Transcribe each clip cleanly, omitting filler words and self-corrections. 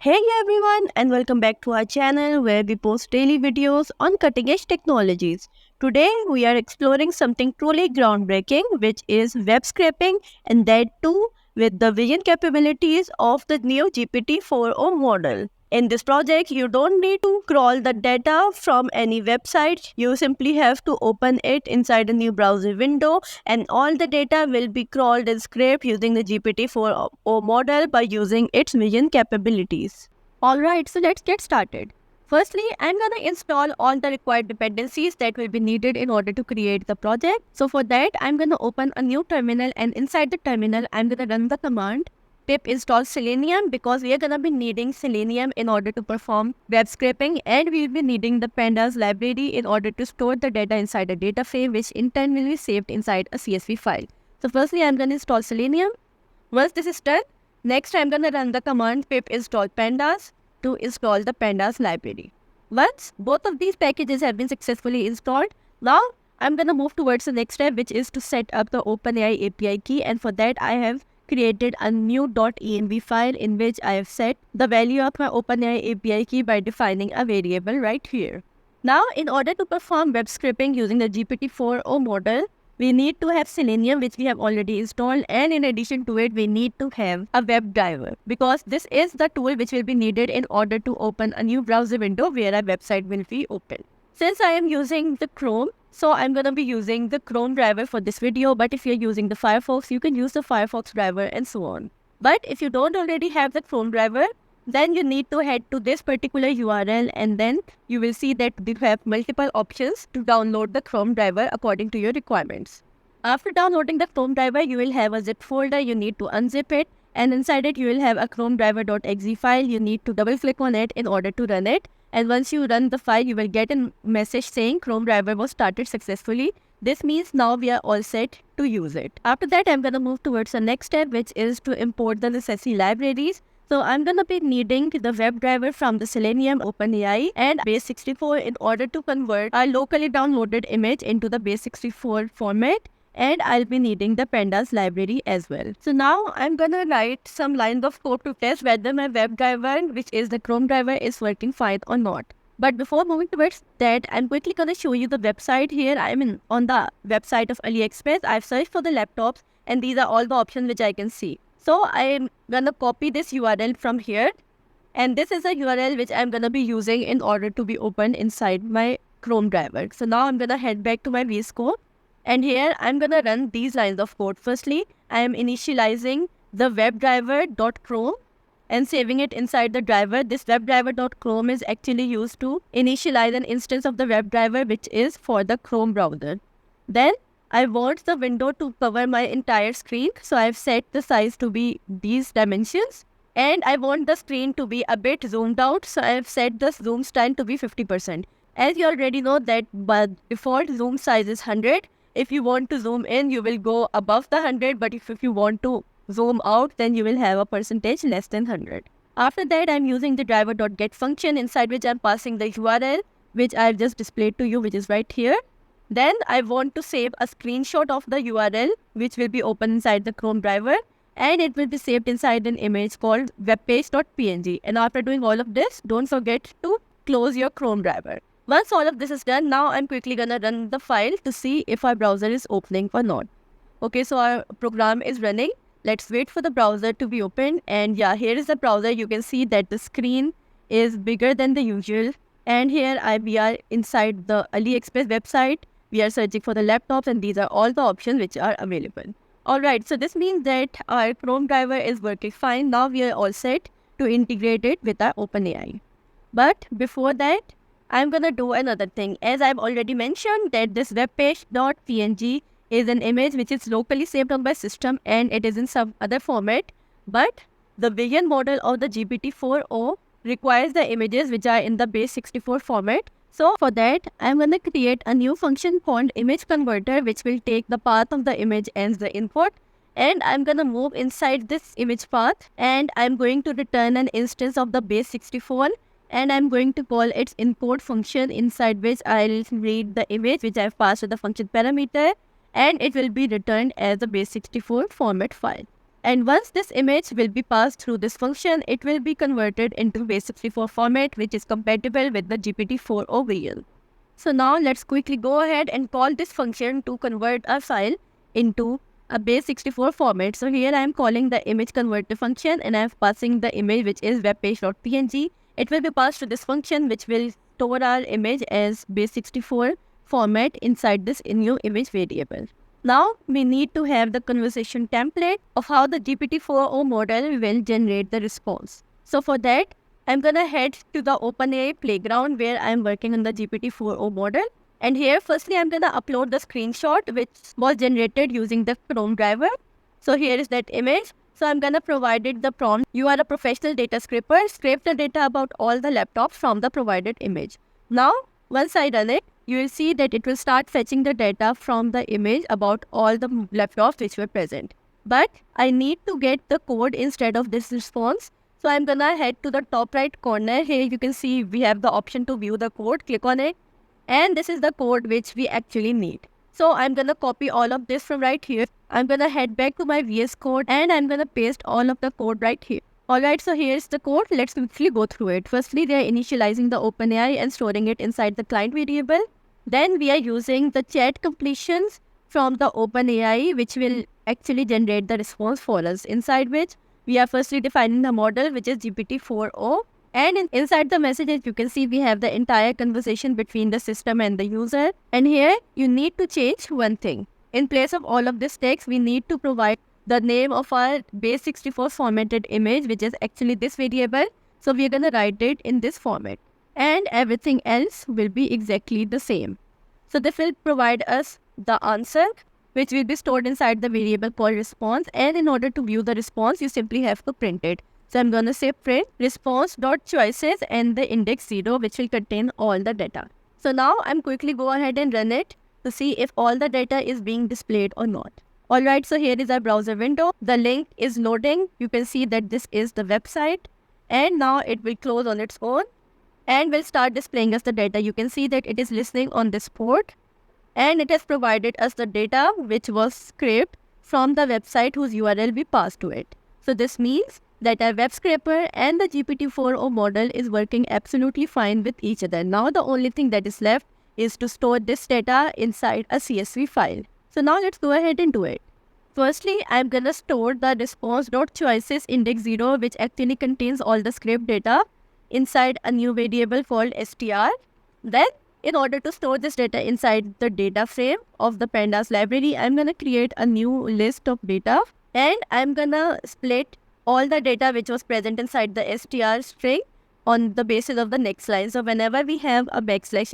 Hey everyone, and welcome back to our channel where we post daily videos on cutting edge technologies. Today we are exploring something truly groundbreaking, which is web scraping, and that too with the vision capabilities of the new GPT-4o model. In this project, you don't need to crawl the data from any website. You simply have to open it inside a new browser window, and all the data will be crawled and scraped using the GPT-4o model by using its vision capabilities. Alright, so let's get started. Firstly, I'm going to install all the required dependencies that will be needed in order to create the project. So for that, I'm going to open a new terminal, and inside the terminal, I'm going to run the command pip install Selenium, because we are going to be needing Selenium in order to perform web scraping, and we will be needing the pandas library in order to store the data inside a data frame, which in turn will be saved inside a CSV file. So firstly, I'm going to install Selenium. Once this is done, next I'm going to run the command pip install pandas to install the pandas library. Once both of these packages have been successfully installed, now I'm going to move towards the next step, which is to set up the OpenAI API key, and for that I have created a new .env file in which I have set the value of my OpenAI API key by defining a variable right here. Now, in order to perform web scraping using the GPT-4o model, we need to have Selenium, which we have already installed, and in addition to it, we need to have a WebDriver, because this is the tool which will be needed in order to open a new browser window where a website will be open. Since I am using the Chrome, so I'm going to be using the Chrome driver for this video, but if you're using the Firefox, you can use the Firefox driver and so on. But if you don't already have the Chrome driver, then you need to head to this particular URL, and then you will see that you have multiple options to download the Chrome driver according to your requirements. After downloading the Chrome driver, you will have a zip folder. You need to unzip it, and inside it you will have a chrome driver.exe file. You need to double click on it in order to run it, and once you run the file, you will get a message saying Chrome driver was started successfully. This means now we are all set to use it. After that, I'm going to move towards the next step, which is to import the necessary libraries. So I'm going to be needing the WebDriver from the Selenium, OpenAI, and Base64 in order to convert our locally downloaded image into the Base64 format. And I'll be needing the pandas library as well. So now I'm going to write some lines of code to test whether my WebDriver, which is the Chrome driver, is working fine or not. But before moving towards that, I'm quickly going to show you the website here. I'm on the website of AliExpress. I've searched for the laptops, and these are all the options which I can see. So I'm going to copy this URL from here, and this is a URL which I'm going to be using in order to be opened inside my Chrome driver. So now I'm going to head back to my VS Code, and here I'm going to run these lines of code. Firstly, I am initializing the WebDriver.chrome and saving it inside the driver. This WebDriver.chrome is actually used to initialize an instance of the WebDriver, which is for the Chrome browser. Then I want the window to cover my entire screen, so I've set the size to be these dimensions, and I want the screen to be a bit zoomed out, so I've set the zoom style to be 50%. As you already know that by default zoom size is 100. If you want to zoom in, you will go above the 100, but if you want to zoom out, then you will have a percentage less than 100. After that, I'm using the driver.get function, inside which I'm passing the URL, which I've just displayed to you, which is right here. Then I want to save a screenshot of the URL, which will be open inside the Chrome driver, and it will be saved inside an image called webpage.png. And after doing all of this, don't forget to close your Chrome driver. Once all of this is done, now I'm quickly gonna run the file to see if our browser is opening or not. Okay, so our program is running. Let's wait for the browser to be open. And yeah, here is the browser. You can see that the screen is bigger than the usual. And here we are inside the AliExpress website. We are searching for the laptops, and these are all the options which are available. Alright, so this means that our Chrome driver is working fine. Now we are all set to integrate it with our OpenAI. But before that, I'm going to do another thing. As I've already mentioned that this webpage.png is an image which is locally saved on my system, and it is in some other format. But the vision model of the GPT-4o requires the images which are in the Base64 format. So for that, I'm going to create a new function called image converter, which will take the path of the image as the input. And I'm going to move inside this image path, and I'm going to return an instance of the Base64. And I'm going to call its import function, inside which I'll read the image which I've passed with the function parameter, and it will be returned as a Base64 format file. And once this image will be passed through this function, it will be converted into base64 format, which is compatible with the GPT-4o version. So now let's quickly go ahead and call this function to convert a file into a base64 format. So here I am calling the image converter function and I am passing the image, which is webpage.png. It will be passed to this function, which will store our image as base64 format inside this new image variable. Now we need to have the conversation template of how the GPT-4o model will generate the response. So for that, I'm gonna head to the OpenAI playground where I'm working on the GPT-4o model. And here, firstly, I'm gonna upload the screenshot which was generated using the Chrome driver. So here is that image. So I'm gonna provide it the prompt. You are a professional data scraper. Scrape the data about all the laptops from the provided image. Now, once I run it, you will see that it will start fetching the data from the image about all the laptops which were present. But I need to get the code instead of this response. So I'm gonna head to the top right corner. Here you can see we have the option to view the code. Click on it. And this is the code which we actually need. So I'm gonna copy all of this from right here. I'm gonna head back to my VS Code and I'm gonna paste all of the code right here. Alright, so here's the code. Let's quickly go through it. Firstly, they are initializing the OpenAI and storing it inside the client variable. Then we are using the chat completions from the OpenAI, which will actually generate the response for us, inside which we are firstly defining the model, which is GPT-4o. And inside the messages, you can see we have the entire conversation between the system and the user. And here you need to change one thing. In place of all of this text, we need to provide the name of our base64 formatted image, which is actually this variable. So we're going to write it in this format. And everything else will be exactly the same. So this will provide us the answer, which will be stored inside the variable called response. And in order to view the response, you simply have to print it. So I'm going to say print response.choices and the index 0, which will contain all the data. So now I'm quickly go ahead and run it to see if all the data is being displayed or not. Alright, so here is our browser window. The link is loading. You can see that this is the website. And now it will close on its own and will start displaying us the data. You can see that it is listening on this port. And it has provided us the data which was scraped from the website whose URL we passed to it. So this means that our web scraper and the GPT-4o model is working absolutely fine with each other. Now the only thing that is left is to store this data inside a CSV file. So now let's go ahead and do it. Firstly, I'm gonna store the response.choices index 0, which actually contains all the scraped data, inside a new variable called str. Then, in order to store this data inside the data frame of the pandas library, I'm gonna create a new list of data and I'm gonna split all the data which was present inside the str string on the basis of the next line. So whenever we have a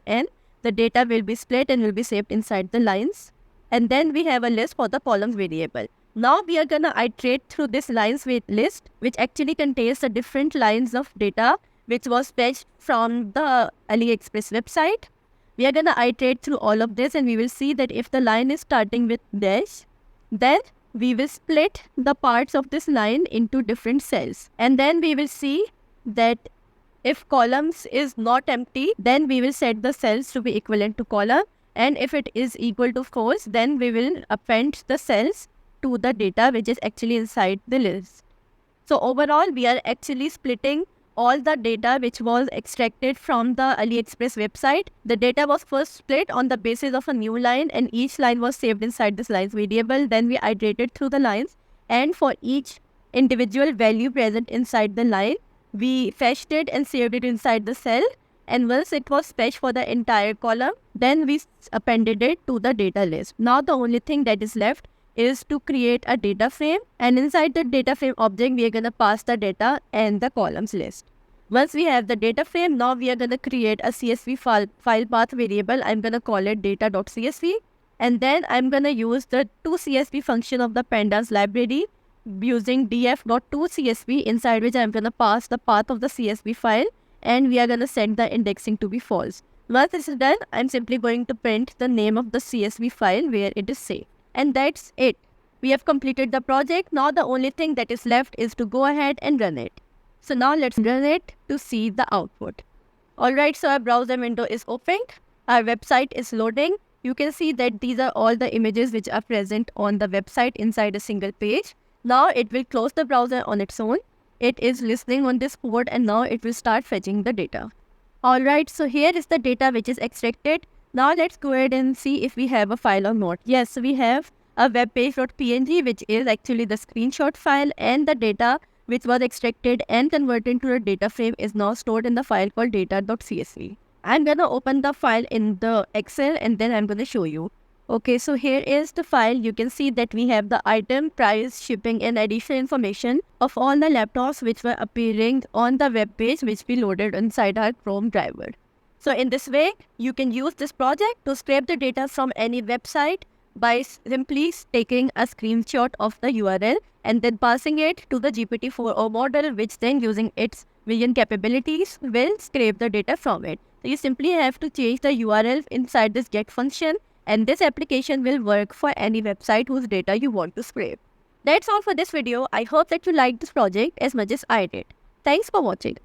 \n, the data will be split and will be saved inside the lines. And then we have a list for the columns variable. Now we are gonna iterate through this lines with list, which actually contains the different lines of data which was fetched from the AliExpress website. We are gonna iterate through all of this and we will see that if the line is starting with dash, then we will split the parts of this line into different cells. And then we will see that if columns is not empty, then we will set the cells to be equivalent to column. And if it is equal to false, then we will append the cells to the data which is actually inside the list. So overall, we are actually splitting all the data which was extracted from the AliExpress website. The data was first split on the basis of a new line and each line was saved inside this lines variable. Then we iterated through the lines and for each individual value present inside the line, we fetched it and saved it inside the cell. And once it was fetched for the entire column, then we appended it to the data list. Now the only thing that is left is to create a data frame, and inside the data frame object, we are going to pass the data and the columns list. Once we have the data frame, now we are going to create a CSV file path variable. I'm going to call it data.csv. And then I'm going to use the toCSV function of the pandas library using df.toCSV, inside which I'm going to pass the path of the CSV file. And we are going to set the indexing to be false. Once this is done, I'm simply going to print the name of the CSV file where it is saved. And that's it. We have completed the project. Now the only thing that is left is to go ahead and run it. So now let's run it to see the output. Alright, so our browser window is opened. Our website is loading. You can see that these are all the images which are present on the website inside a single page. Now it will close the browser on its own. It is listening on this port and now it will start fetching the data. Alright, so here is the data which is extracted. Now let's go ahead and see if we have a file or not. Yes, we have a webpage.png, which is actually the screenshot file, and the data which was extracted and converted into a data frame is now stored in the file called data.csv. I'm gonna open the file in the Excel and then I'm gonna show you. Okay, so here is the file. You can see that we have the item, price, shipping, and additional information of all the laptops which were appearing on the web page which we loaded inside our Chrome driver. So in this way, you can use this project to scrape the data from any website by simply taking a screenshot of the URL and then passing it to the GPT-4o model, which then using its vision capabilities will scrape the data from it. So you simply have to change the URL inside this get function, and this application will work for any website whose data you want to scrape. That's all for this video. I hope that you liked this project as much as I did. Thanks for watching.